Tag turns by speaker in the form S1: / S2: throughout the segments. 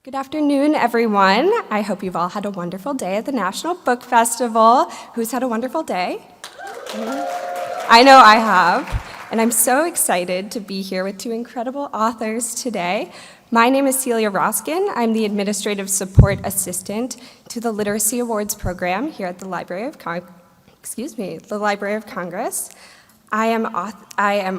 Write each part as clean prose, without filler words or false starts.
S1: Good afternoon, everyone. I hope you've all had a wonderful day at the National Book Festival. Who's had a wonderful day? I know I have, and I'm so excited to be here with two incredible authors today. My name is Celia Roskin. I'm the Administrative Support Assistant to the Literacy Awards Program here at the Library of Congress. I am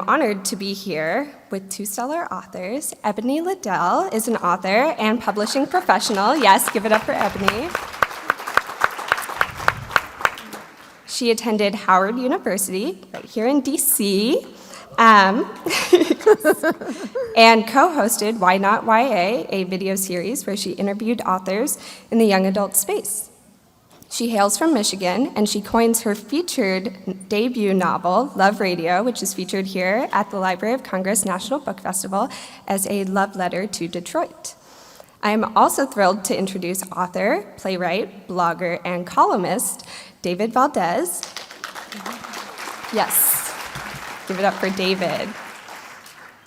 S1: honored to be here with two stellar authors. Ebony Liddell is an author and publishing professional. Yes, give it up for Ebony. She attended Howard University right here in DC and co-hosted Why Not YA, a video series where she interviewed authors in the young adult space. She hails from Michigan, and she coins her featured debut novel, Love Radio, which is featured here at the Library of Congress National Book Festival, as a love letter to Detroit. I am also thrilled to introduce author, playwright, blogger, and columnist David Valdez. Yes, give it up for David.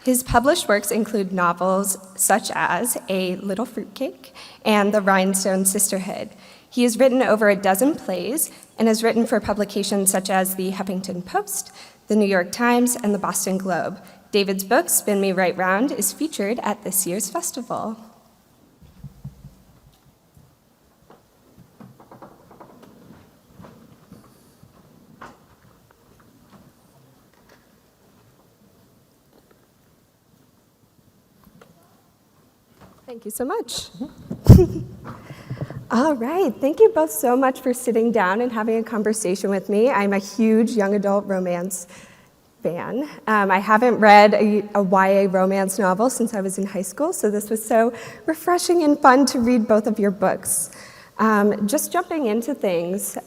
S1: His published works include novels such as A Little Fruitcake and The Rhinestone Sisterhood. He has written over a dozen plays and has written for publications such as the Huffington Post, the New York Times, and the Boston Globe. David's book, Spin Me Right Round, is featured at this year's festival. Thank you so much. All right, thank you both so much for sitting down and having a conversation with me. I'm a huge young adult romance fan. I haven't read a YA romance novel since I was in high school, so this was so refreshing and fun to read both of your books. Just jumping into things,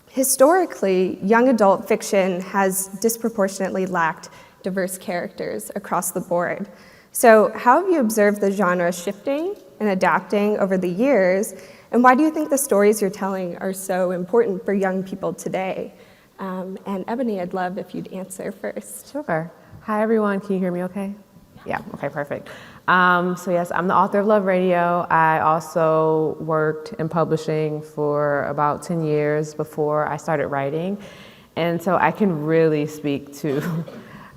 S1: historically, young adult fiction has disproportionately lacked diverse characters across the board. So how have you observed the genre shifting and adapting over the years, and why do you think the stories you're telling are so important for young people today? And Ebony, I'd love if you'd answer first.
S2: Sure. Hi, everyone. Can you hear me okay? Yeah, okay, perfect. So yes, I'm the author of Love Radio. I also worked in publishing for about 10 years before I started writing, and so I can really speak to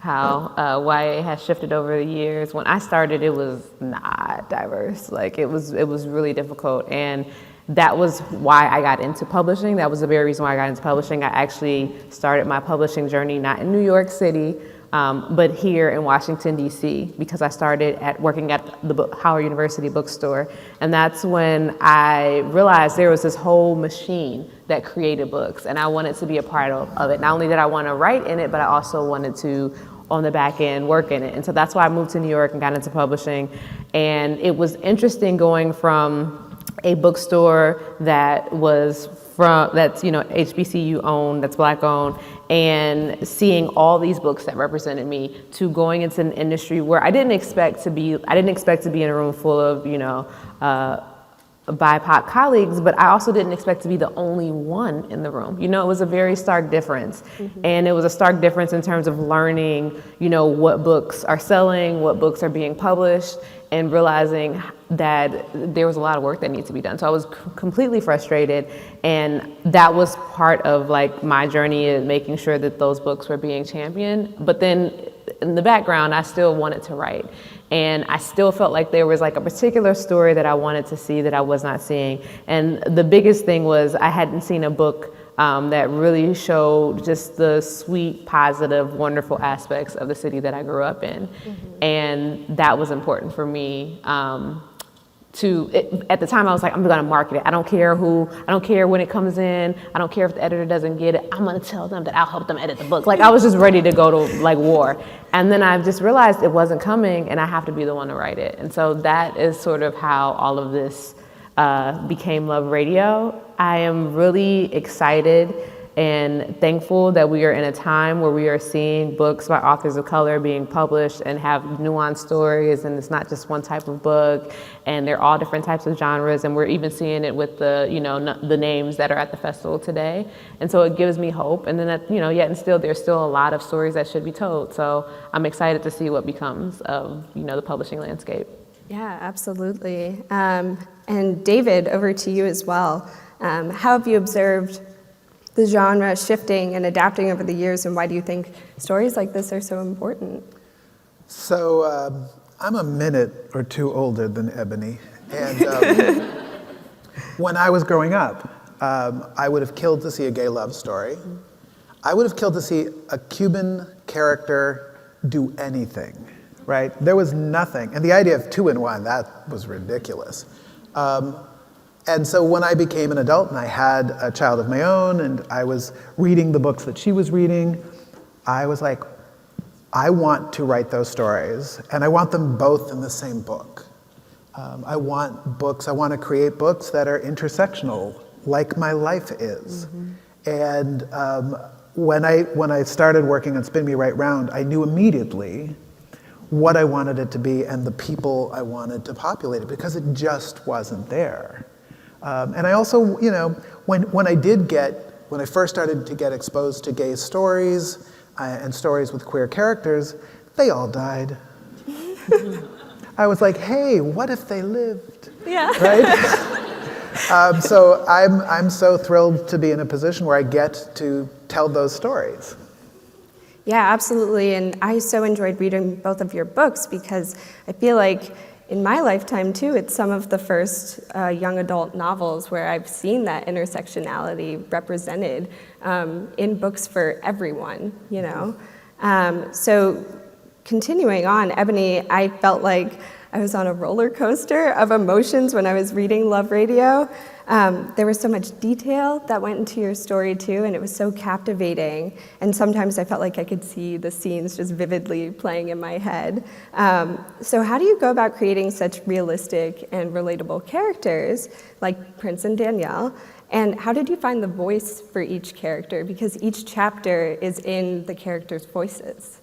S2: how YA has shifted over the years. When I started, it was not diverse. Like it was really difficult, and that was why I got into publishing. That was the very reason why I got into publishing. I actually started my publishing journey not in New York City, but here in Washington, D.C., because I started working at the Howard University bookstore, and that's when I realized there was this whole machine that created books, and I wanted to be a part of it. Not only did I want to write in it, but I also wanted to on the back end work in it. And so that's why I moved to New York and got into publishing. And it was interesting going from a bookstore that's HBCU owned, that's Black owned, and seeing all these books that represented me, to going into an industry where I didn't expect to be in a room full of, BIPOC colleagues, but I also didn't expect to be the only one in the room. It was a very stark difference. Mm-hmm. And it was a stark difference in terms of learning, what books are selling, what books are being published, and realizing that there was a lot of work that needed to be done. So I was completely frustrated, and that was part of my journey in making sure that those books were being championed. But then in the background, I still wanted to write. And I still felt like there was a particular story that I wanted to see that I was not seeing. And the biggest thing was I hadn't seen a book that really showed just the sweet, positive, wonderful aspects of the city that I grew up in. Mm-hmm. And that was important for me. At the time I was like, I'm gonna market it. I don't care when it comes in. I don't care if the editor doesn't get it. I'm gonna tell them that I'll help them edit the book. I was just ready to go to war. And then I just realized it wasn't coming, and I have to be the one to write it. And so that is sort of how all of this became Love Radio. I am really excited and thankful that we are in a time where we are seeing books by authors of color being published and have nuanced stories, and it's not just one type of book, and they're all different types of genres, and we're even seeing it with the names that are at the festival today. And so it gives me hope, and then yet and still there's still a lot of stories that should be told. So I'm excited to see what becomes of the publishing landscape.
S1: Yeah, absolutely. And David, over to you as well. How have you observed the genre shifting and adapting over the years, and why do you think stories like this are so important?
S3: So I'm a minute or two older than Ebony, and when I was growing up, I would have killed to see a gay love story. I would have killed to see a Cuban character do anything, right? There was nothing, and the idea of 2 in 1, that was ridiculous. And so when I became an adult and I had a child of my own and I was reading the books that she was reading, I was like, I want to write those stories, and I want them both in the same book. I want to create books that are intersectional, like my life is. And when I started working on Spin Me Right Round, I knew immediately what I wanted it to be and the people I wanted to populate it, because it just wasn't there. And I also, you know, when I first started to get exposed to gay stories and stories with queer characters, they all died. I was like, hey, what if they lived?
S1: Yeah.
S3: Right? So I'm so thrilled to be in a position where I get to tell those stories.
S1: Yeah, absolutely. And I so enjoyed reading both of your books because I feel like in my lifetime, too, it's some of the first young adult novels where I've seen that intersectionality represented in books for everyone, you know? So continuing on, Ebony, I felt like I was on a roller coaster of emotions when I was reading Love Radio. There was so much detail that went into your story too, and it was so captivating. And sometimes I felt like I could see the scenes just vividly playing in my head. So how do you go about creating such realistic and relatable characters like Prince and Danielle? And how did you find the voice for each character? Because each chapter is in the characters' voices.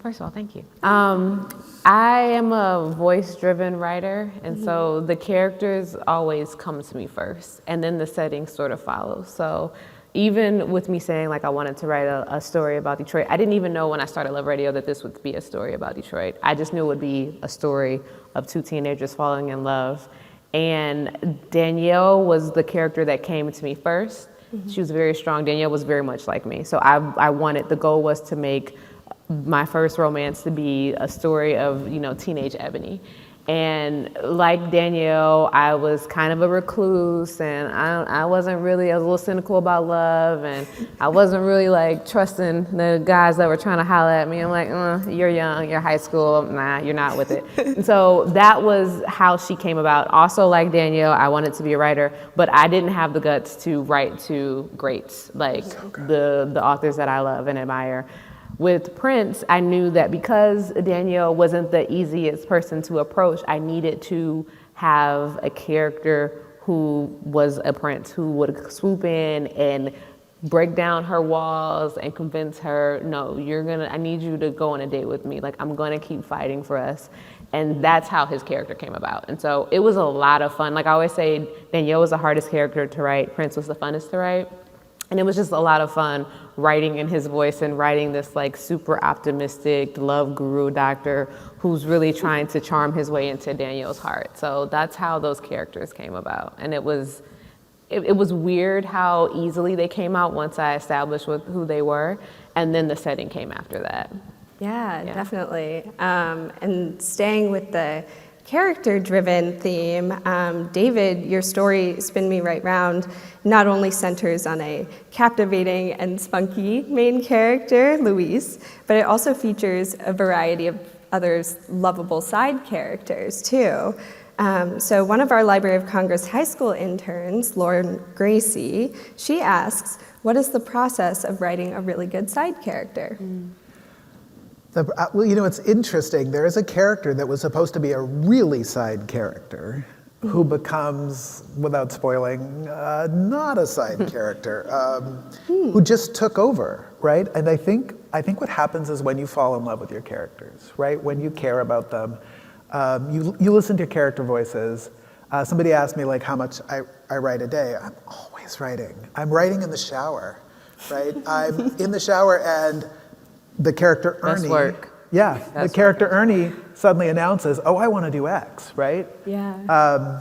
S2: First of all, thank you. I am a voice-driven writer, and so the characters always come to me first, and then the setting sort of follows. So even with me saying like I wanted to write a story about Detroit, I didn't even know when I started Love Radio that this would be a story about Detroit. I just knew it would be a story of 2 teenagers falling in love. And Danielle was the character that came to me first. She was very strong. Danielle was very much like me. So the goal was to make my first romance to be a story of, you know, teenage Ebony. And like Danielle, I was kind of a recluse, and I wasn't really, I was a little cynical about love, and I wasn't really like trusting the guys that were trying to holler at me. I'm like, you're young, you're high school, nah, you're not with it. And so that was how she came about. Also like Danielle, I wanted to be a writer, but I didn't have the guts to write to greats, like the authors that I love and admire. With Prince, I knew that because Danielle wasn't the easiest person to approach, I needed to have a character who was a prince, who would swoop in and break down her walls and convince her, no, I need you to go on a date with me. Like, I'm gonna keep fighting for us. And that's how his character came about. And so it was a lot of fun. Like I always say, Danielle was the hardest character to write, Prince was the funnest to write. And it was just a lot of fun writing in his voice and writing this like super optimistic love guru doctor who's really trying to charm his way into Danielle's heart. So that's how those characters came about. And it was weird how easily they came out once I established who they were. And then the setting came after that.
S1: Yeah. Definitely. And staying with the character-driven theme, David, your story, Spin Me Right Round, not only centers on a captivating and spunky main character, Luis, but it also features a variety of other lovable side characters, too. So one of our Library of Congress high school interns, Lauren Gracie, she asks, what is the process of writing a really good side character?
S3: Well, you know, it's interesting. There is a character that was supposed to be a really side character who becomes, without spoiling, not a side character, who just took over, right? And I think what happens is when you fall in love with your characters, right? When you care about them, you listen to character voices. Somebody asked me like how much I write a day. I'm always writing. I'm writing in the shower, right? I'm in the shower and the character Ernie Yeah, the character Ernie suddenly announces, oh, I want to do X, right?
S1: Yeah.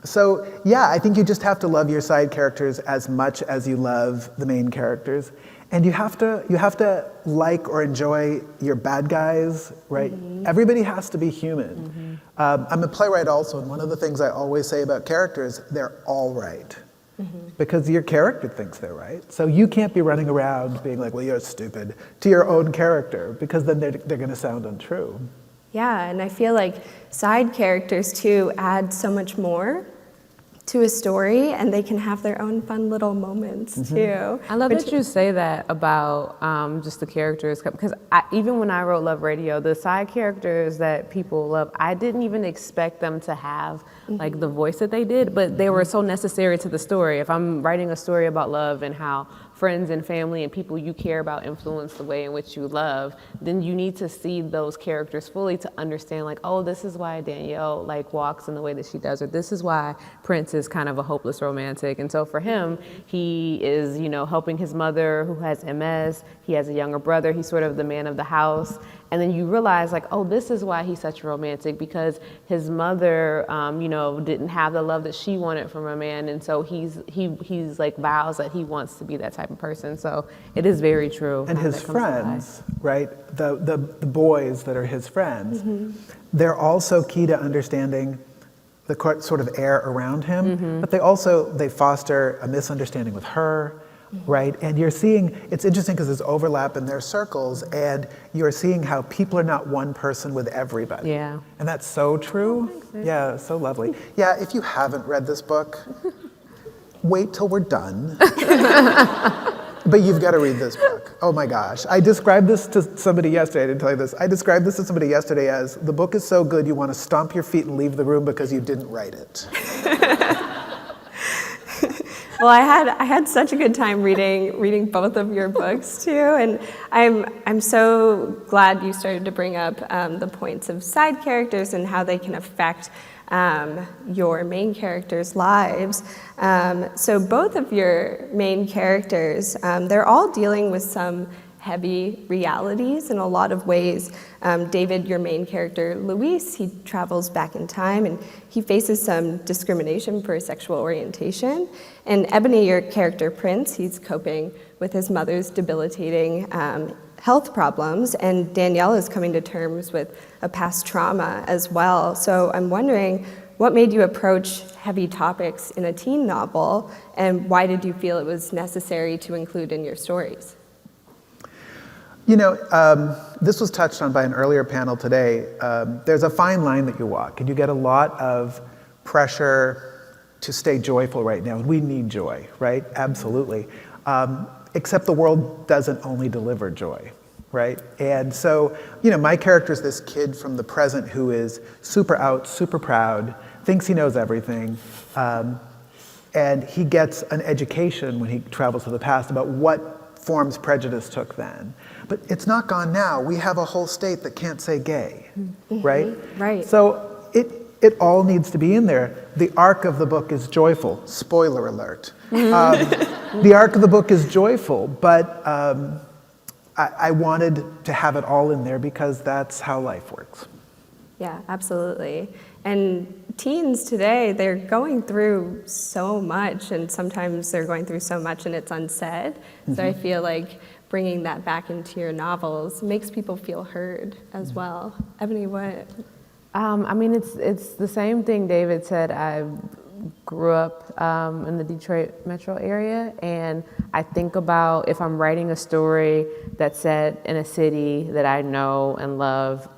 S3: So yeah, I think you just have to love your side characters as much as you love the main characters. And you have to like or enjoy your bad guys, right? Everybody has to be human. I'm a playwright also, and one of the things I always say about characters, they're all right. Because your character thinks they're right. So you can't be running around being like, well, you're stupid, to your own character, because then they're going to sound untrue.
S1: Yeah, and I feel like side characters too add so much more to a story, and they can have their own fun little moments too.
S2: I love that you say that about just the characters, because even when I wrote Love Radio, the side characters that people love, I didn't even expect them to have like the voice that they did, but they were so necessary to the story. If I'm writing a story about love and how friends and family and people you care about influence the way in which you love, then you need to see those characters fully to understand, like, oh, this is why Danielle like walks in the way that she does, or this is why Prince is kind of a hopeless romantic. And so for him, he is, helping his mother who has MS. He has a younger brother. He's sort of the man of the house. And then you realize, like, oh, this is why he's such a romantic, because his mother, didn't have the love that she wanted from a man, and so he's like vows that he wants to be that type of person. So it is very true.
S3: And his friends, right? The boys that are his friends, they're also key to understanding the sort of air around him, but they foster a misunderstanding with her. Right, and you're seeing, it's interesting because there's overlap in their circles, and you're seeing how people are not one person with everybody.
S2: Yeah.
S3: And that's so true. Yeah, so lovely. Yeah, if you haven't read this book, wait till we're done. But you've got to read this book. Oh my gosh. I described this to somebody yesterday. I didn't tell you this. I described this to somebody yesterday as, the book is so good you want to stomp your feet and leave the room because you didn't write it.
S1: Well, I had such a good time reading both of your books too, and I'm so glad you started to bring up the points of side characters and how they can affect your main characters' lives. So both of your main characters, they're all dealing with some heavy realities in a lot of ways. David, your main character, Luis, he travels back in time and he faces some discrimination for his sexual orientation. And Ebony, your character, Prince, he's coping with his mother's debilitating health problems, and Danielle is coming to terms with a past trauma as well. So I'm wondering, what made you approach heavy topics in a teen novel, and why did you feel it was necessary to include in your stories?
S3: This was touched on by an earlier panel today. There's a fine line that you walk, and you get a lot of pressure to stay joyful right now. And we need joy, right? Absolutely. Except the world doesn't only deliver joy, right? And so, my character is this kid from the present who is super out, super proud, thinks he knows everything, and he gets an education when he travels to the past about what forms prejudice took then. But it's not gone now. We have a whole state that can't say gay, right?
S1: Right.
S3: So it all needs to be in there. The arc of the book is joyful. Spoiler alert. The arc of the book is joyful, but I wanted to have it all in there because that's how life works.
S1: Yeah, absolutely. And teens today, they're going through so much, and sometimes they're going through so much and it's unsaid. So I feel like bringing that back into your novels makes people feel heard as well. Ebony, what?
S2: It's the same thing David said. I grew up in the Detroit metro area, and I think about if I'm writing a story that's set in a city that I know and love,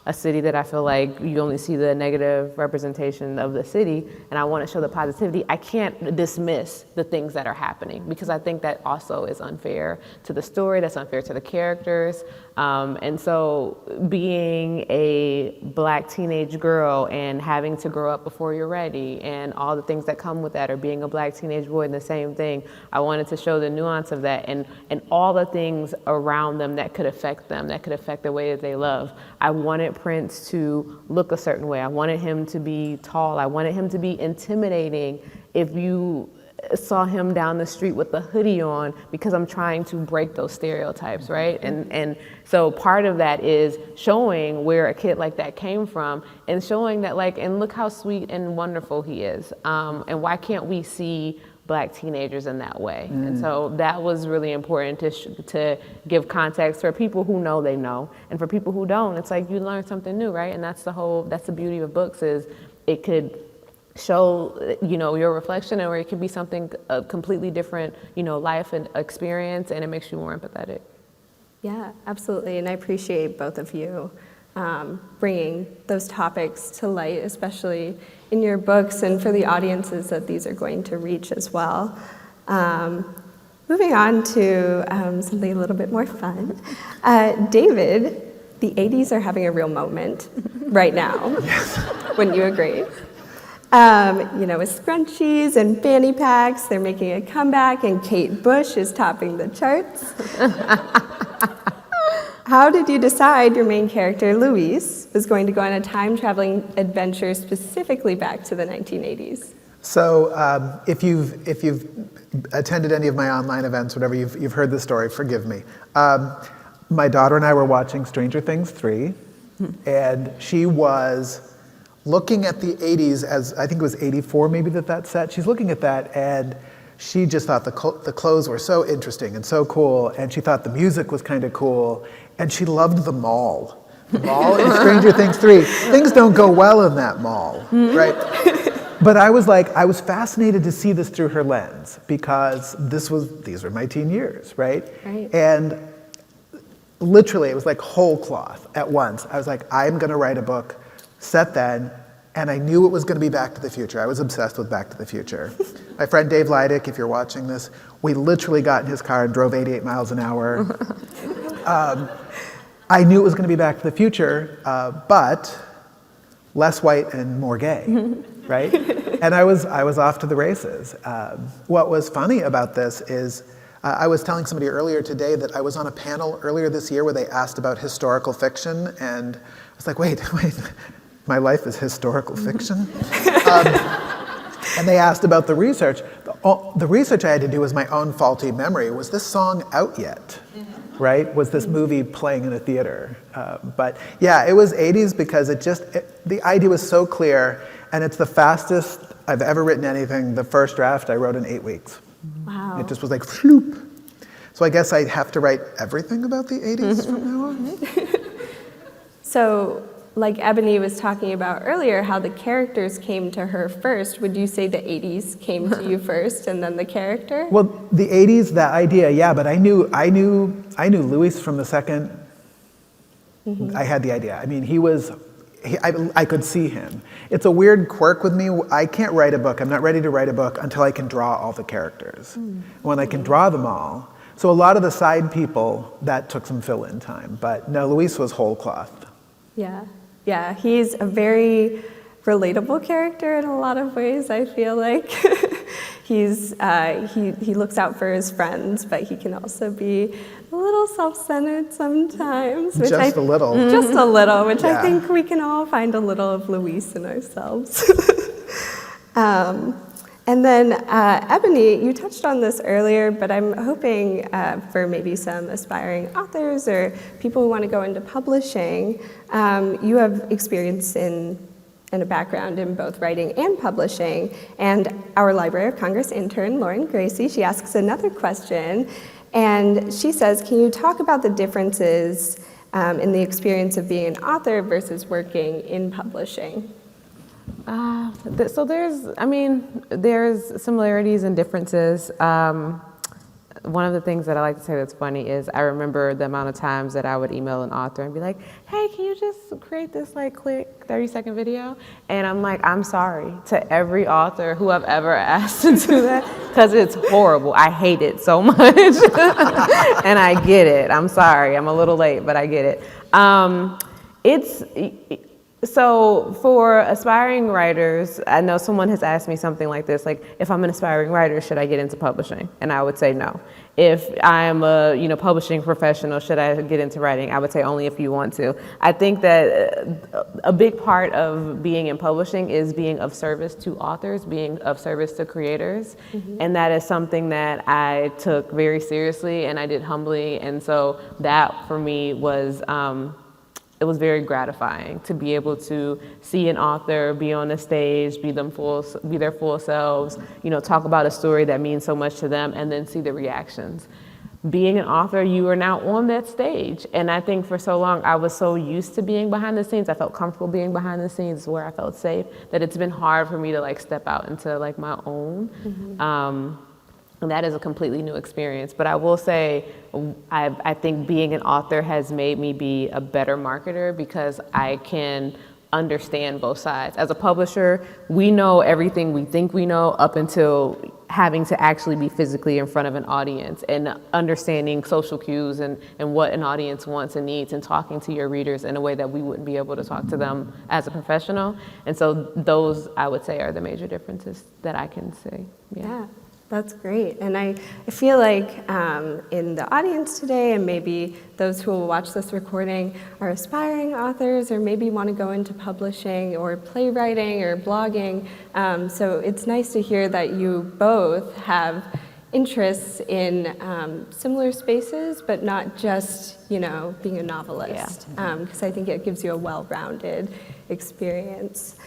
S2: a city that I feel like you only see the negative representation of the city, and I want to show the positivity, I can't dismiss the things that are happening, because I think that also is unfair to the story, that's unfair to the characters. And so being a Black teenage girl and having to grow up before you're ready and all the things that come with that, or being a Black teenage boy and the same thing, I wanted to show the nuance of that and all the things around them that could affect them, that could affect the way that they love. I wanted Prince to look a certain way. I wanted him to be tall. I wanted him to be intimidating if you saw him down the street with the hoodie on because I'm trying to break those stereotypes, right? And so part of that is showing where a kid like that came from and showing that like, and look how sweet and wonderful he is. And why can't we see Black teenagers in that way? And so that was really important to give context for people who know they know. And for people who don't, it's like you learn something new, right? And that's the beauty of books is it could show, your reflection, or it could be something a completely different, life and experience, and it makes you more empathetic.
S1: Yeah, absolutely. And I appreciate both of you bringing those topics to light, especially in your books and for the audiences that these are going to reach as well. Moving on to something a little bit more fun. David, the 80s are having a real moment right now.
S3: Yes.
S1: Wouldn't you agree? With scrunchies and fanny packs, they're making a comeback, and Kate Bush is topping the charts. How did you decide your main character, Luis, was going to go on a time-traveling adventure specifically back to the 1980s?
S3: So if you've attended any of my online events, whatever, you've heard the story, forgive me. My daughter and I were watching Stranger Things 3, and she was looking at the 80s as, I think it was 84 maybe that's set. She's looking at that, and she just thought the clothes were so interesting and so cool, and she thought the music was kind of cool, and she loved the mall. The mall in Stranger Things 3. Things don't go well in that mall, right? But I was fascinated to see this through her lens, because these were my teen years, right?
S1: Right.
S3: And literally, it was like whole cloth at once. I was like, I'm gonna write a book set then, and I knew it was going to be Back to the Future. I was obsessed with Back to the Future. My friend Dave Leidick, if you're watching this, we literally got in his car and drove 88 miles an hour. I knew it was going to be Back to the Future, but less white and more gay, right? And I was off to the races. What was funny about this is I was telling somebody earlier today that I was on a panel earlier this year where they asked about historical fiction, and I was like, wait, my life is historical fiction? And they asked about the research. The research I had to do was my own faulty memory. Was this song out yet? Right? Was this movie playing in a theater? But yeah, it was 80s because the idea was so clear, and it's the fastest I've ever written anything. The first draft I wrote in 8 weeks.
S1: Wow.
S3: It just was like, floop. So I guess I have to write everything about the 80s from now on?
S1: So, like Ebony was talking about earlier, how the characters came to her first, would you say the 80s came to you first and then the character?
S3: Well, the 80s, that idea, yeah, but I knew Luis from the second I had the idea. I mean, I could see him. It's a weird quirk with me. I can't write a book. I'm not ready to write a book until I can draw all the characters. When I can draw them all. So a lot of the side people, that took some fill-in time. But no, Luis was whole cloth.
S1: Yeah, he's a very relatable character in a lot of ways, I feel like. He looks out for his friends, but he can also be a little self-centered sometimes.
S3: Just a little.
S1: Just a little, which
S3: Yeah.
S1: I think we can all find a little of Luis in ourselves. And then, Ebony, you touched on this earlier, but I'm hoping for maybe some aspiring authors or people who want to go into publishing. You have experience in a background in both writing and publishing. And our Library of Congress intern, Lauren Gracie, she asks another question. And she says, can you talk about the differences in the experience of being an author versus working in publishing?
S2: So there's similarities and differences. One of the things that I like to say that's funny is I remember the amount of times that I would email an author and be like, hey, can you just create this like quick 30-second video? And I'm like, I'm sorry to every author who I've ever asked to do that, because it's horrible. I hate it so much. And I get it. I'm sorry. I'm a little late, but I get it. So for aspiring writers, I know someone has asked me something like this, like, if I'm an aspiring writer, should I get into publishing? And I would say no. If I'm a publishing professional, should I get into writing? I would say only if you want to. I think that a big part of being in publishing is being of service to authors, being of service to creators. And that is something that I took very seriously and I did humbly. And so that for me was, it was very gratifying to be able to see an author be on the stage, be their full selves, talk about a story that means so much to them, and then see the reactions. Being an author, you are now on that stage. And I think for so long, I was so used to being behind the scenes. I felt comfortable being behind the scenes where I felt safe, that it's been hard for me to step out into my own. And that is a completely new experience. But I will say, I think being an author has made me be a better marketer because I can understand both sides. As a publisher, we know everything we think we know up until having to actually be physically in front of an audience and understanding social cues and what an audience wants and needs and talking to your readers in a way that we wouldn't be able to talk to them as a professional. And so those, I would say, are the major differences that I can see.
S1: Yeah. That's great. And I feel like in the audience today, and maybe those who will watch this recording are aspiring authors or maybe want to go into publishing or playwriting or blogging. So it's nice to hear that you both have interests in similar spaces, but not just, being a novelist. Because I think it gives you a well-rounded experience.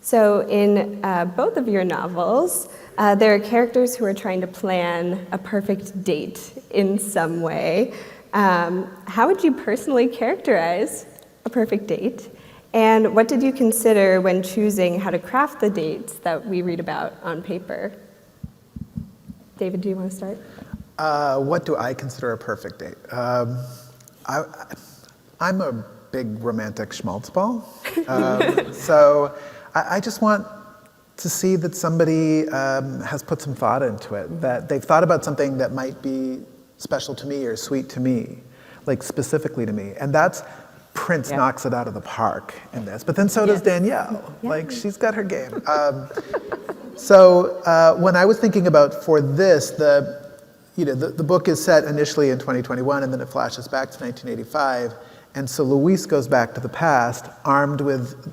S1: So in both of your novels, there are characters who are trying to plan a perfect date in some way. How would you personally characterize a perfect date? And what did you consider when choosing how to craft the dates that we read about on paper? David, do you want to start?
S3: What do I consider a perfect date? I'm a big romantic schmaltzball. So I just want to see that somebody has put some thought into it, that they've thought about something that might be special to me or sweet to me, specifically to me. And Prince knocks it out of the park in this, but then so does Danielle. She's got her game. So when I was thinking about for this, the book is set initially in 2021 and then it flashes back to 1985. And so Luis goes back to the past armed with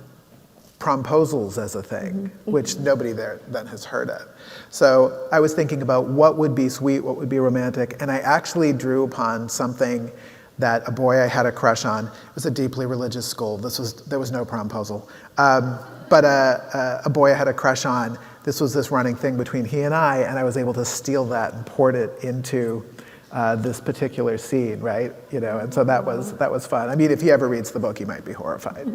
S3: promposals as a thing, which nobody there then has heard of. So I was thinking about what would be sweet, what would be romantic, and I actually drew upon something that a boy I had a crush on. It was a deeply religious school. There was no promposal. But a boy I had a crush on, this was this running thing between he and I was able to steal that and port it into this particular scene, right? And so that was fun. I mean, if he ever reads the book, he might be horrified.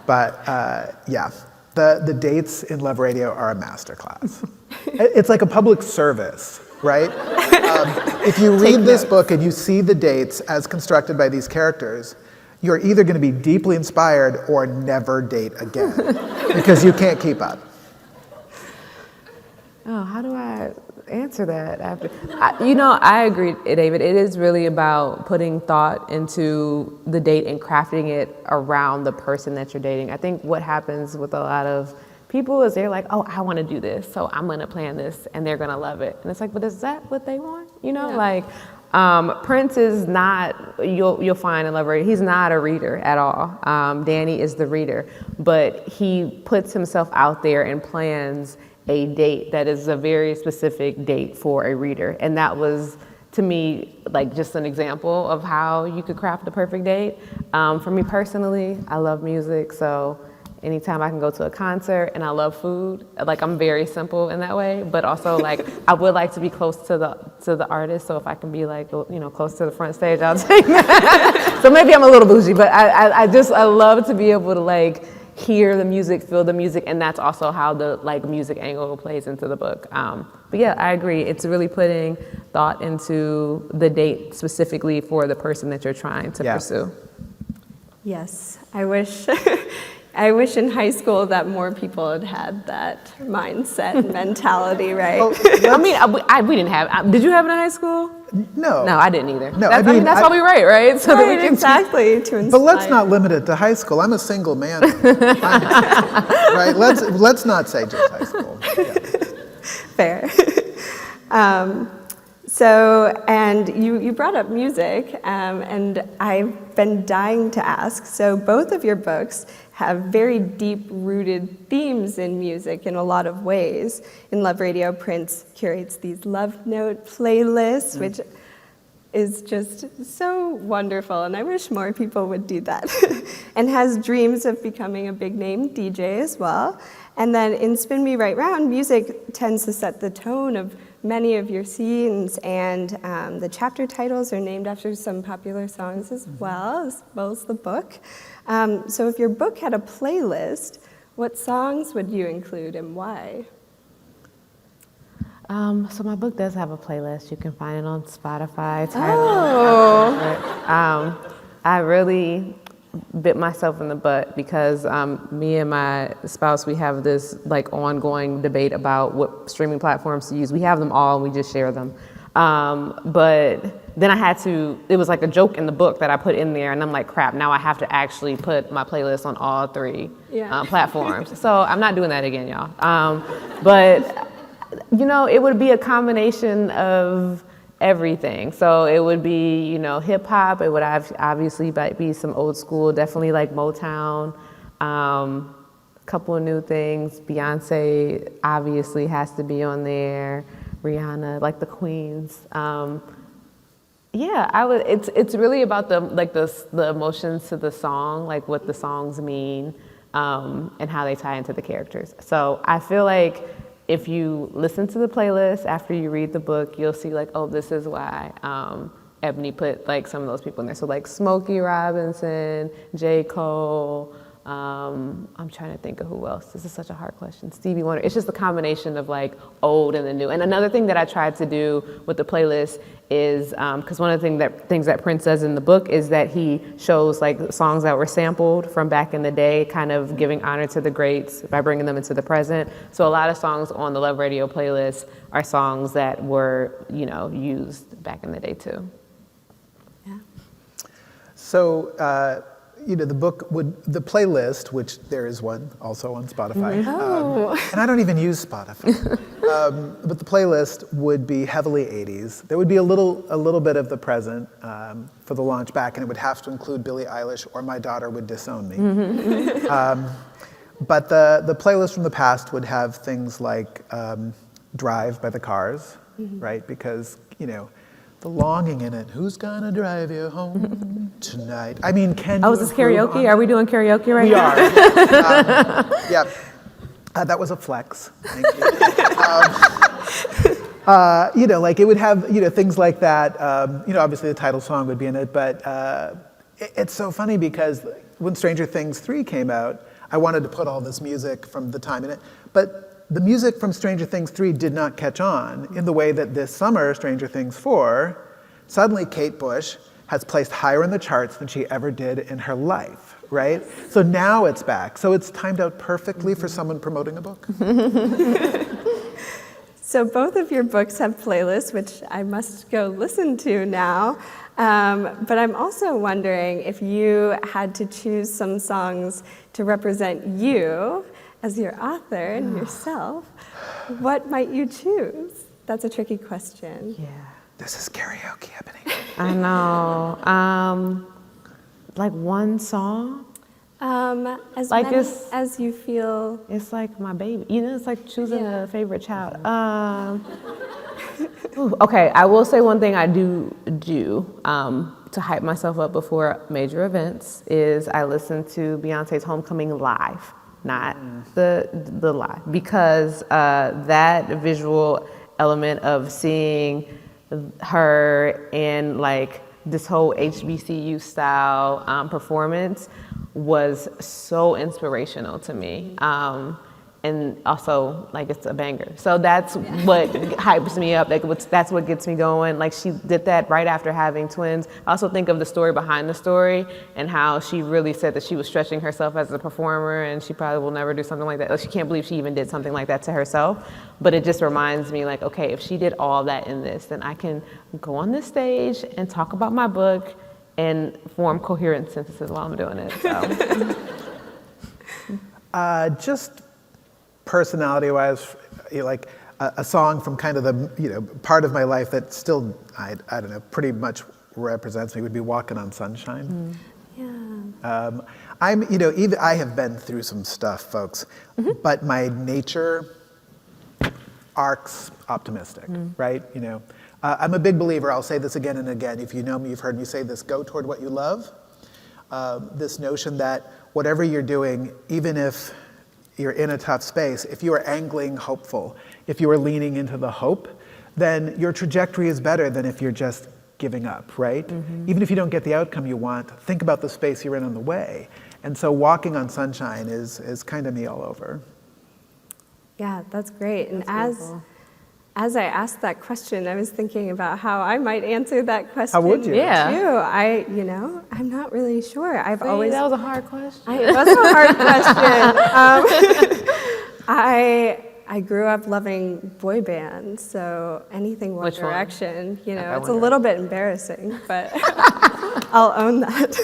S3: But the dates in Love Radio are a masterclass. It's like a public service, right? If you read this book and you see the dates as constructed by these characters, you're either going to be deeply inspired or never date again because you can't keep up.
S2: Oh, how do I answer that? I agree, David. It is really about putting thought into the date and crafting it around the person that you're dating. I think what happens with a lot of people is they're like, oh, I want to do this, so I'm going to plan this, and they're going to love it. And it's like, but is that what they want? Prince is not, you'll find in Love Radio, he's not a reader at all. Danny is the reader, but he puts himself out there and plans a date that is a very specific date for a reader. And that was, to me, just an example of how you could craft the perfect date. For me personally, I love music, so anytime I can go to a concert, and I love food, I'm very simple in that way, but also I would like to be close to the artist, so if I can be close to the front stage, I'll take that. So maybe I'm a little bougie, but I love to be able to hear the music, feel the music, and that's also how the music angle plays into the book. But yeah, I agree. It's really putting thought into the date specifically for the person that you're trying to pursue.
S1: Yes, I wish I wish in high school that more people had had that mindset and mentality, right?
S2: I mean, we didn't have. Did you have it in high school?
S3: No.
S2: No, I didn't either.
S3: No,
S2: that's, I mean, that's why we write, right? So that we
S1: Right,
S2: can
S1: exactly, to inspire.
S3: But let's not limit it to high school. I'm a single man. Right? Let's not say just high school. Yeah.
S1: Fair. So, and you brought up music, and I've been dying to ask. So, both of your books have very deep-rooted themes in music in a lot of ways. In Love Radio, Prince curates these Love Note playlists, which is just so wonderful, and I wish more people would do that. And has dreams of becoming a big-name DJ as well. And then in Spin Me Right Round, music tends to set the tone of many of your scenes, and the chapter titles are named after some popular songs as well as the book. So if your book had a playlist, what songs would you include and why?
S2: So my book does have a playlist. You can find it on Spotify. I really bit myself in the butt because me and my spouse, we have this like ongoing debate about what streaming platforms to use. We have them all and we just share them. But then it was like a joke in the book that I put in there, and I'm like, crap, now I have to actually put my playlist on all three platforms. So I'm not doing that again, y'all. But you know, it would be a combination of everything. So it would be, you know, hip hop. It would obviously be some old school, definitely like Motown. A couple of new things. Beyonce obviously has to be on there. Rihanna, like the Queens. Yeah, I would. It's really about the emotions to the song, like what the songs mean, and how they tie into the characters. So I feel like if you listen to the playlist after you read the book, you'll see like, oh, this is why Ebony put like some of those people in there. So like Smokey Robinson, J. Cole. I'm trying to think of who else. This is such a hard question. Stevie Wonder. It's just a combination of like old and the new. And another thing that I tried to do with the playlist is, because one of the things that Prince does in the book is that he shows like songs that were sampled from back in the day, kind of giving honor to the greats by bringing them into the present. So a lot of songs on the Love Radio playlist are songs that were, you know, used back in the day too.
S1: Yeah.
S3: So, you know, the playlist, which there is one also on Spotify, and I don't even use Spotify, but the playlist would be heavily 80s. There would be a little bit of the present for the launch back, and it would have to include Billie Eilish or My Daughter Would Disown Me. But the playlist from the past would have things like Drive by the Cars, right? Because, you know, the longing in it. Who's gonna drive you home tonight? I mean, can you?
S2: Oh, is this karaoke? Are we doing karaoke right now?
S3: We are. Yeah. That was a flex. Thank you. You know, like it would have, you know, things like that. You know, obviously the title song would be in it, but it's so funny because when Stranger Things 3 came out, I wanted to put all this music from the time in it, but the music from Stranger Things 3 did not catch on in the way that this summer, Stranger Things 4, suddenly Kate Bush has placed higher in the charts than she ever did in her life, right? So now it's back. So it's timed out perfectly for someone promoting a book.
S1: So both of your books have playlists, which I must go listen to now. But I'm also wondering if you had to choose some songs to represent you as your author and yourself, what might you choose? That's a tricky question.
S2: Yeah.
S3: This is karaoke, Ebony.
S2: I know. Like one song?
S1: As
S2: Like
S1: many
S2: this-
S1: as you feel.
S2: It's like my baby. You know, it's like choosing a favorite child. Okay, I will say one thing I do to hype myself up before major events is I listen to Beyonce's Homecoming live, not the live, because that visual element of seeing her in like this whole HBCU style performance was so inspirational to me. and also like it's a banger. So that's what hypes me up. That's what gets me going. Like she did that right after having twins. I also think of the story behind the story and how she really said that she was stretching herself as a performer and she probably will never do something like that. Like she can't believe she even did something like that to herself. But it just reminds me like, okay, if she did all that in this, then I can go on this stage and talk about my book and form coherent sentences while I'm doing it. So.
S3: Just personality-wise, like a song from kind of the part of my life that still I don't know pretty much represents me would be "Walking on Sunshine."
S1: Yeah.
S3: I'm even I have been through some stuff, folks, but my nature arcs optimistic, right? I'm a big believer. I'll say this again and again. If you know me, you've heard me say this: go toward what you love. This notion that whatever you're doing, even if you're in a tough space, if you are angling hopeful, if you are leaning into the hope, then your trajectory is better than if you're just giving up, right? Even if you don't get the outcome you want, think about the space you're in on the way. And so walking on sunshine is kind of me all over.
S1: Yeah, that's great. And
S2: That's beautiful.
S1: as I asked that question, I was thinking about how I might answer that question.
S3: How would you?
S2: Yeah.
S1: Too. I'm not really sure. I've always.
S2: That was a hard question.
S1: It was a hard question. I grew up loving boy bands, so anything One
S2: Which one?
S1: Direction,
S2: I
S1: it's a
S2: wonder.
S1: little bit embarrassing, but I'll own that.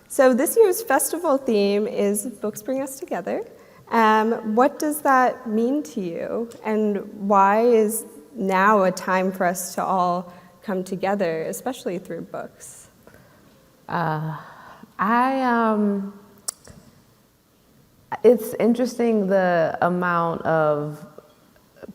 S1: So this year's festival theme is Books Bring Us Together. What does that mean to you, and why is now a time for us to all come together, especially through books?
S2: It's interesting the amount of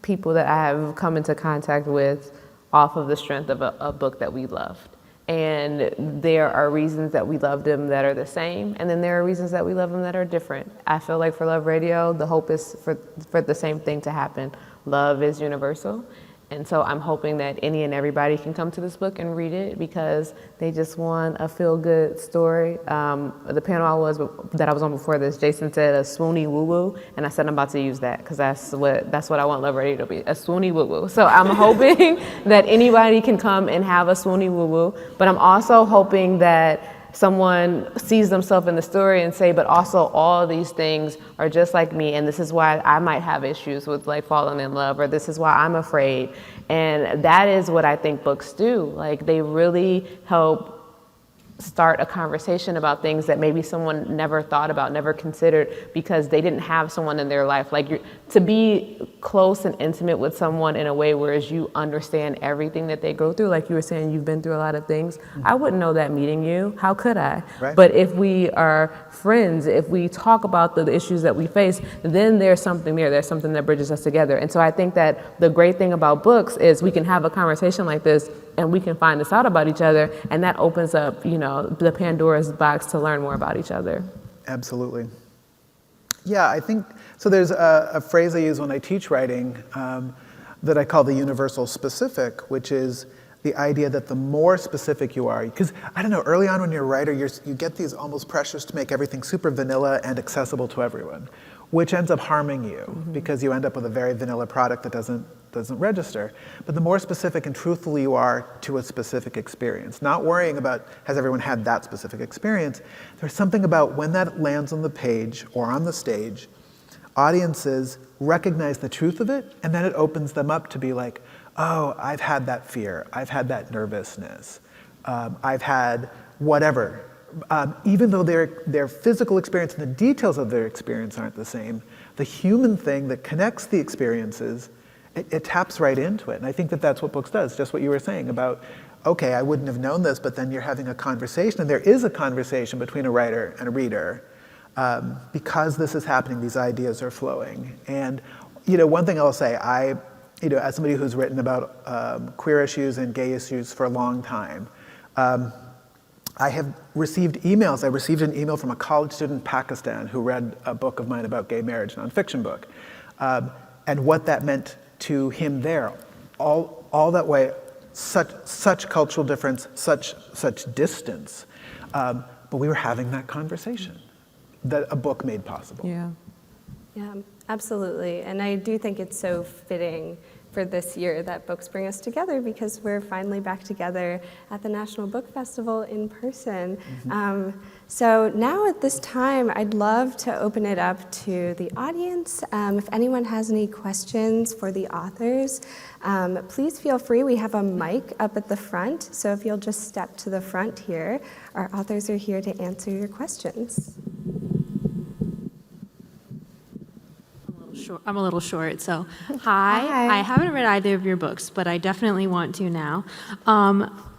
S2: people that I have come into contact with off of the strength of a book that we loved. And there are reasons that we love them that are the same, and then there are reasons that we love them that are different. I feel like for Love Radio, the hope is for the same thing to happen. Love is universal. And so I'm hoping that any and everybody can come to this book and read it because they just want a feel-good story. The panel that I was on before this, Jason said a swoony woo-woo, and I said I'm about to use that because that's what I want Love Radio to be, a swoony woo-woo. So I'm hoping that anybody can come and have a swoony woo-woo, but I'm also hoping that someone sees themselves in the story and say, but also all these things are just like me, and this is why I might have issues with like falling in love, or this is why I'm afraid. And that is what I think books do. Like they really help start a conversation about things that maybe someone never thought about, never considered, because they didn't have someone in their life. Like to be close and intimate with someone in a way whereas you understand everything that they go through. Like you were saying, you've been through a lot of things. I wouldn't know that meeting you. How could I?
S3: Right.
S2: But if we are friends, if we talk about the issues that we face, then there's something there. There's something that bridges us together. And so I think that the great thing about books is we can have a conversation like this and we can find this out about each other, and that opens up, the Pandora's box to learn more about each other.
S3: Absolutely. Yeah, I think, so there's a phrase I use when I teach writing that I call the universal specific, which is the idea that the more specific you are, because I don't know, early on when you're a writer, you get these almost pressures to make everything super vanilla and accessible to everyone, which ends up harming you because you end up with a very vanilla product that doesn't register. But the more specific and truthful you are to a specific experience, not worrying about has everyone had that specific experience, there's something about when that lands on the page or on the stage, audiences recognize the truth of it, and then it opens them up to be like, oh, I've had that fear, I've had that nervousness, I've had whatever. Even though their physical experience and the details of their experience aren't the same, the human thing that connects the experiences, it taps right into it. And I think that that's what books does, just what you were saying about, okay, I wouldn't have known this, but then you're having a conversation, and there is a conversation between a writer and a reader. Because this is happening, these ideas are flowing. And one thing I'll say, as somebody who's written about queer issues and gay issues for a long time, I have received emails. I received an email from a college student in Pakistan who read a book of mine about gay marriage, a nonfiction book, and what that meant to him there. All that way, such cultural difference, such distance, but we were having that conversation. that a book made possible.
S2: Yeah.
S1: Yeah, absolutely. And I do think it's so fitting for this year that books bring us together because we're finally back together at the National Book Festival in person. So now at this time, I'd love to open it up to the audience. If anyone has any questions for the authors, please feel free. We have a mic up at the front, so if you'll just step to the front here, our authors are here to answer your questions.
S4: I'm a little short, so hi.
S2: Hi.
S4: I haven't read either of your books, but I definitely want to now.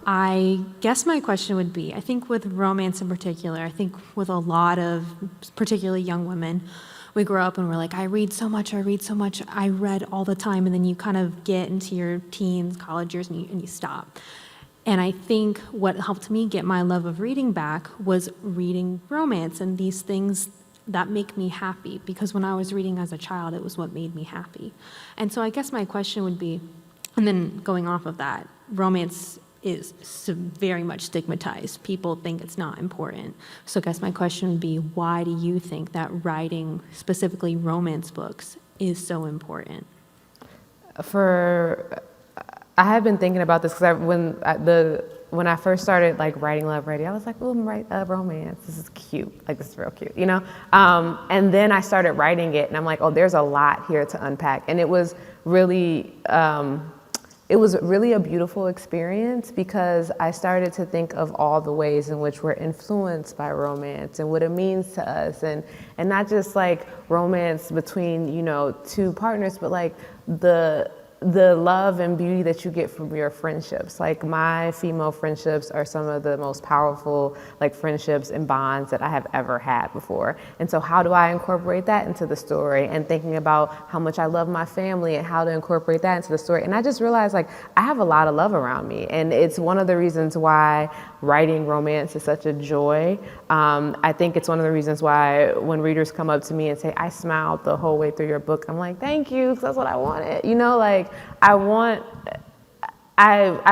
S4: I guess my question would be, I think with romance in particular, I think with a lot of particularly young women, we grow up and we're like, I read so much, I read all the time, and then you kind of get into your teens, college years, and you stop. And I think what helped me get my love of reading back was reading romance and these things that make me happy, because when I was reading as a child, it was what made me happy. And so I guess my question would be, and then going off of that, romance is very much stigmatized. People think it's not important. So I guess my question would be, why do you think that writing specifically romance books is so important?
S2: I have been thinking about this because when I first started like writing Love Radio, I was like, oh, I'm writing a romance. This is cute. Like, this is real cute, you know? And then I started writing it, and I'm like, oh, there's a lot here to unpack. And it was really a beautiful experience because I started to think of all the ways in which we're influenced by romance and what it means to us, and not just like romance between, you know, two partners, but like the love and beauty that you get from your friendships. Like, my female friendships are some of the most powerful like friendships and bonds that I have ever had before. And so how do I incorporate that into the story, and thinking about how much I love my family and how to incorporate that into the story. And I just realized, like, I have a lot of love around me, and it's one of the reasons why writing romance is such a joy. I think it's one of the reasons why when readers come up to me and say, I smiled the whole way through your book, I'm like, thank you, because that's what I wanted. You know, like, I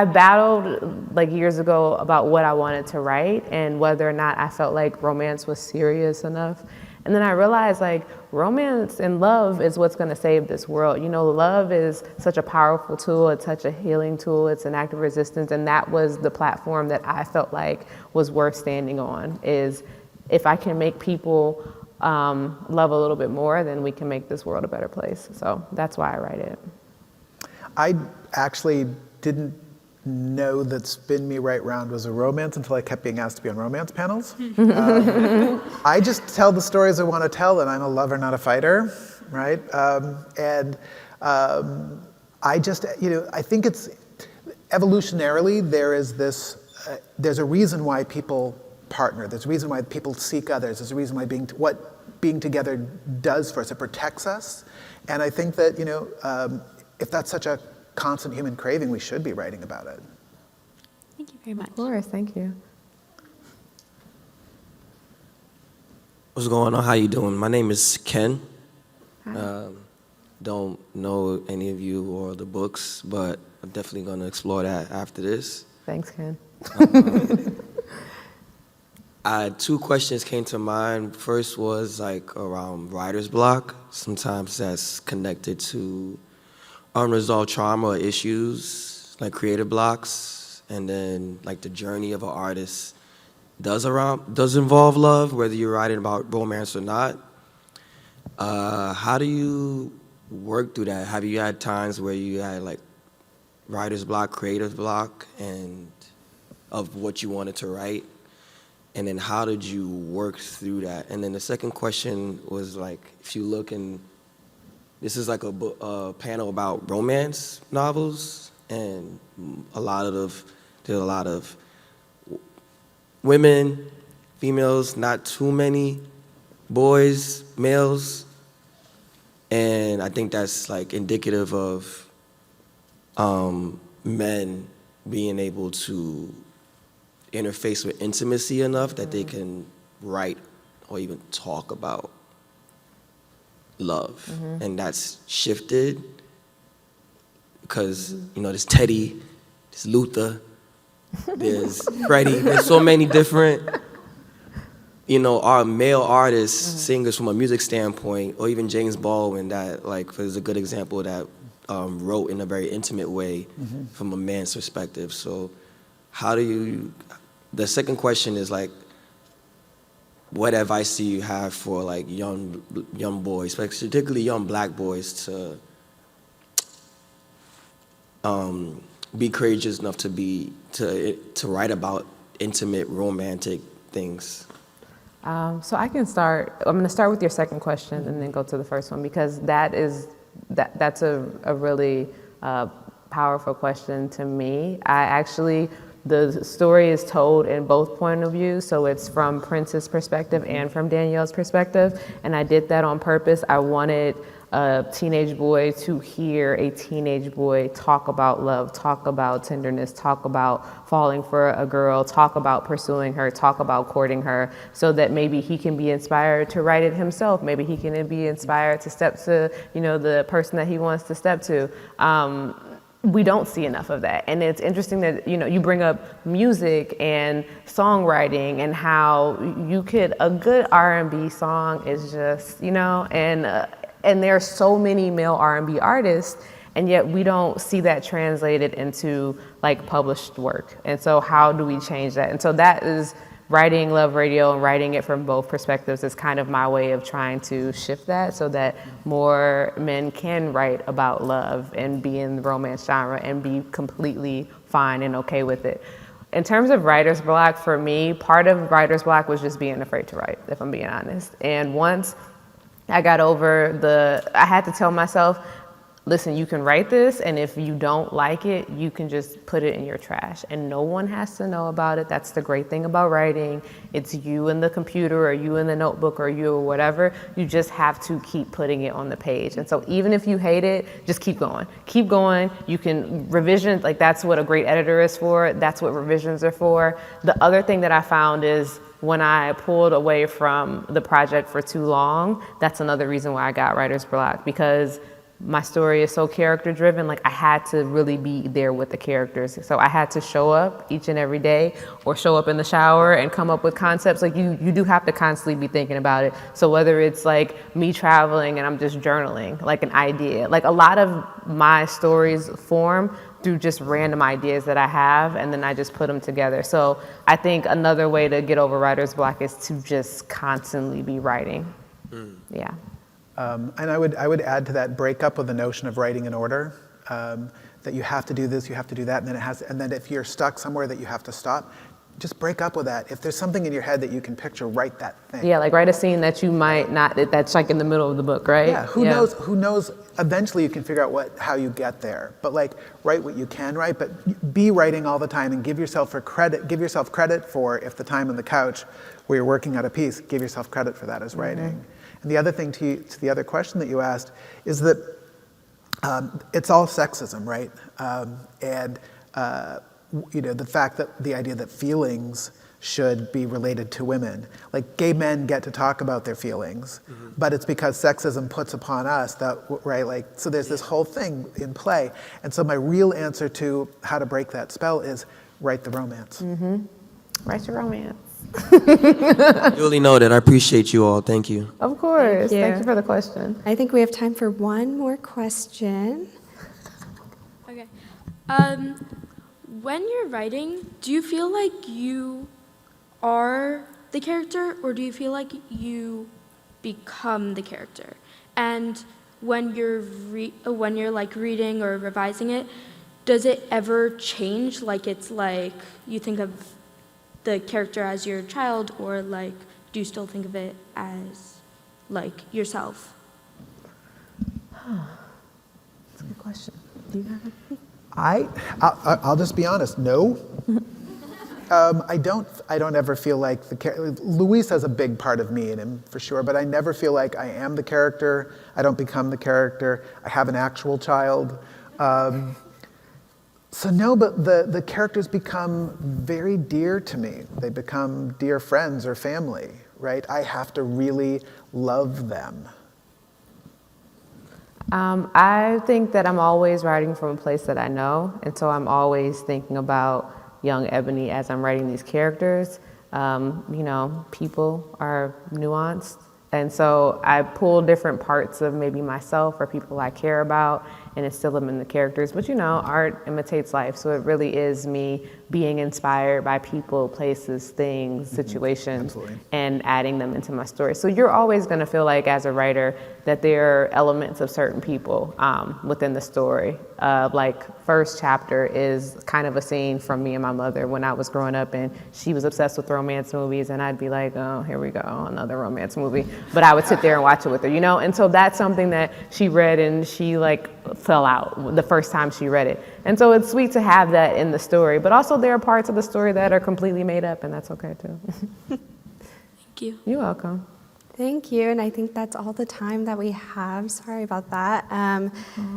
S2: battled like years ago about what I wanted to write and whether or not I felt like romance was serious enough. And then I realized, like, romance and love is what's going to save this world. You know, love is such a powerful tool. It's such a healing tool. It's an act of resistance. And that was the platform that I felt like was worth standing on, is if I can make people love a little bit more, then we can make this world a better place. So that's why I write it.
S3: I actually didn't know that Spin Me Right Round was a romance until I kept being asked to be on romance panels. I just tell the stories I want to tell, and I'm a lover, not a fighter, right? I just, you know, I think it's evolutionarily there's a reason why people partner. There's a reason why people seek others. There's a reason why being together does for us. It protects us, and I think that, you know, if that's such a constant human craving, we should be writing about it.
S4: Thank you very much.
S2: Of course, thank you.
S5: What's going on? How you doing? My name is Ken. Don't know any of you or the books, but I'm definitely going to explore that after this.
S2: Thanks, Ken.
S5: Two questions came to mind. First was like around writer's block. Sometimes that's connected to unresolved trauma or issues, like creative blocks, and then like the journey of an artist does involve love, whether you're writing about romance or not. How do you work through that? Have you had times where you had like writer's block, creative block, and of what you wanted to write? And then how did you work through that? And then the second question was like, if you look in, this is like a panel about romance novels, and there's a lot of women, females, not too many boys, males, and I think that's like indicative of men being able to interface with intimacy enough that they can write or even talk about love. And that's shifted because, you know, there's Teddy, there's Luther, there's Freddie, there's so many different our male artists, singers from a music standpoint, or even James Baldwin, that like is a good example that wrote in a very intimate way from a man's perspective. So how do you, the second question is like, what advice do you have for like young boys, particularly young black boys, to be courageous enough to write about intimate, romantic things?
S2: So I can start. I'm going to start with your second question and then go to the first one, because that's a really powerful question to me. The story is told in both point of views, so it's from Prince's perspective and from Danielle's perspective, and I did that on purpose. I wanted a teenage boy to hear a teenage boy talk about love, talk about tenderness, talk about falling for a girl, talk about pursuing her, talk about courting her, so that maybe he can be inspired to write it himself. Maybe he can be inspired to step to, the person that he wants to step to. We don't see enough of that. And it's interesting that, you bring up music and songwriting and how a good R&B song is just, and there are so many male R&B artists, and yet we don't see that translated into like published work. And so how do we change that? And so that is writing Love Radio, and writing it from both perspectives is kind of my way of trying to shift that, so that more men can write about love and be in the romance genre and be completely fine and okay with it. In terms of writer's block, for me, part of writer's block was just being afraid to write, if I'm being honest. And once I got over I had to tell myself, listen, you can write this, and if you don't like it, you can just put it in your trash, and no one has to know about it. That's the great thing about writing. It's you in the computer, or you in the notebook, or you or whatever. You just have to keep putting it on the page. And so even if you hate it, just keep going. Keep going. You can revision, like that's what a great editor is for. That's what revisions are for. The other thing that I found is, when I pulled away from the project for too long, that's another reason why I got writer's block, because my story is so character driven. Like I had to really be there with the characters. So I had to show up each and every day, or show up in the shower and come up with concepts. Like you do have to constantly be thinking about it. So whether it's like me traveling and I'm just journaling, like an idea, like a lot of my stories form through just random ideas that I have, and then I just put them together. So I think another way to get over writer's block is to just constantly be writing. Yeah.
S3: And I would add to that, break up with the notion of writing in order, that you have to do this, you have to do that, and then if you're stuck somewhere that you have to stop, just break up with that. If there's something in your head that you can picture, write that thing.
S2: Yeah, like write a scene that you might not, that's like in the middle of the book, right?
S3: Yeah, who knows, eventually you can figure out how you get there. But like, write what you can write, but be writing all the time, and give yourself credit for, if the time on the couch where you're working out a piece, give yourself credit for that as writing. And the other thing to the other question that you asked is that it's all sexism, right? The fact that the idea that feelings should be related to women. Like gay men get to talk about their feelings, but it's because sexism puts upon us that, right? Like, so there's this whole thing in play. And so my real answer to how to break that spell is write the romance.
S2: Write your romance.
S5: Duly noted. I appreciate you all. Thank you.
S2: Of course. Thank you for the
S1: you.
S2: question.
S1: I think we have time for one more question.
S6: Okay. When you're writing, do you feel like you are the character, or do you feel like you become the character? And when you're like reading or revising it, does it ever change? Like it's like you think of the character as your child, or like do you still think of it as like yourself?
S2: That's a good question. Do you have a
S3: I'll just be honest, no. I don't ever feel like Luis has a big part of me in him, for sure, but I never feel like I am the character. I don't become the character. I have an actual child. So no, but the characters become very dear to me. They become dear friends or family, right? I have to really love them.
S2: I think that I'm always writing from a place that I know, and so I'm always thinking about young Ebony as I'm writing these characters. People are nuanced. And so I pull different parts of maybe myself or people I care about and instill them in the characters. But art imitates life. So it really is me being inspired by people, places, things, situations,
S3: Absolutely.
S2: and adding them into my story. So you're always going to feel like, as a writer, that there are elements of certain people within the story. First chapter is kind of a scene from me and my mother when I was growing up, and she was obsessed with romance movies, and I'd be like, oh, here we go, another romance movie. But I would sit there and watch it with her, And so that's something that she read, and she fell out the first time she read it. And so it's sweet to have that in the story, but also there are parts of the story that are completely made up, and that's okay too.
S6: Thank you.
S2: You're welcome.
S1: Thank you, and I think that's all the time that we have. Sorry about that.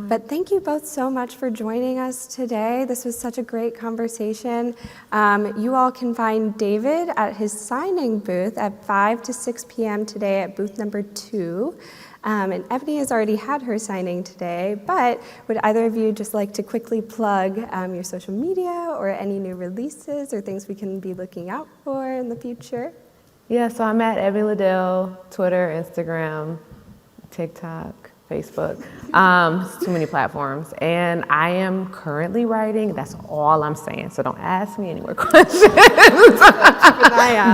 S1: But thank you both so much for joining us today. This was such a great conversation. You all can find David at his signing booth at 5 to 6 p.m. today at booth number 2. And Ebony has already had her signing today, but would either of you just like to quickly plug your social media or any new releases or things we can be looking out for in the future?
S2: Yeah, so I'm at Ebony Liddell, Twitter, Instagram, TikTok, Facebook. It's too many platforms. And I am currently writing. That's all I'm saying. So don't ask me any more questions.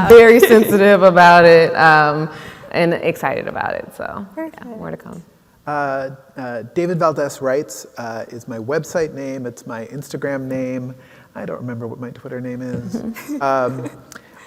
S2: Very sensitive about it and excited about it. So yeah, more to come.
S3: David Valdez Writes is my website name. It's my Instagram name. I don't remember what my Twitter name is.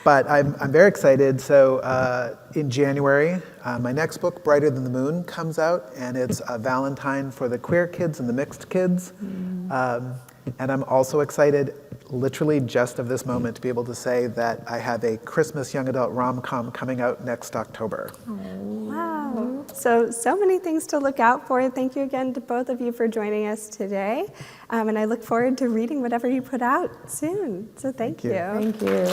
S3: But I'm very excited. So in January, my next book, Brighter Than the Moon, comes out, and it's a Valentine for the queer kids and the mixed kids. And I'm also excited, literally just of this moment, to be able to say that I have a Christmas young adult rom-com coming out next October.
S1: Wow. So many things to look out for. Thank you again to both of you for joining us today. And I look forward to reading whatever you put out soon. So thank you.
S2: Thank you.